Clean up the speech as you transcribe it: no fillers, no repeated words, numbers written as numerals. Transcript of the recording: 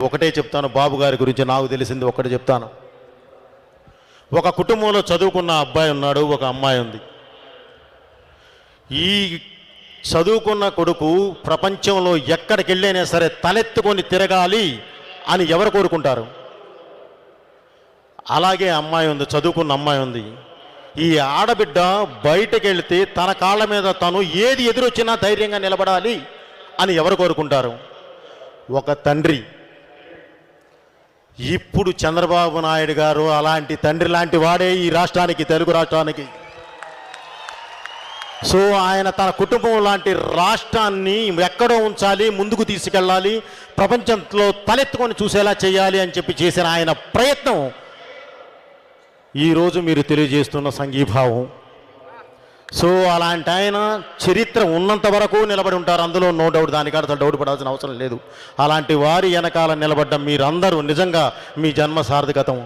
ఒకటే చెప్తాను, బాబు గారి గురించి నాకు తెలిసింది ఒకటే చెప్తాను. ఒక కుటుంబంలో చదువుకున్న అబ్బాయి ఉన్నాడు, ఒక అమ్మాయి ఉంది. ఈ చదువుకున్న కొడుకు ప్రపంచంలో ఎక్కడికి వెళ్ళైనా సరే తలెత్తుకొని తిరగాలి అని ఎవరు కోరుకుంటారు? అలాగే అమ్మాయి ఉంది, చదువుకున్న అమ్మాయి ఉంది. ఈ ఆడబిడ్డ బయటకు వెళితే తన కాళ్ళ మీద తను ఏది ఎదురొచ్చినా ధైర్యంగా నిలబడాలి అని ఎవరు కోరుకుంటారు? ఒక తండ్రి. ఇప్పుడు చంద్రబాబు నాయుడు గారు అలాంటి తండ్రి లాంటి వాడే ఈ రాష్ట్రానికి, తెలుగు రాష్ట్రానికి. సో ఆయన తన కుటుంబం లాంటి రాష్ట్రాన్ని ఎక్కడో ఉంచాలి, ముందుకు తీసుకెళ్ళాలి, ప్రపంచంలో తలెత్తుకొని చూసేలా చేయాలి అని చెప్పి చేసిన ఆయన ప్రయత్నం ఈరోజు మీరు తెలియజేస్తున్న సంఘీభావం. సో అలాంటి ఆయన చరిత్ర ఉన్నంత వరకు నిలబడి ఉంటారు, అందులో నో డౌట్, దానికాడ డౌట్ పడాల్సిన అవసరం లేదు. అలాంటి వారి వెనకాల నిలబడ్డ మీరందరూ నిజంగా మీ జన్మ సార్థకతం.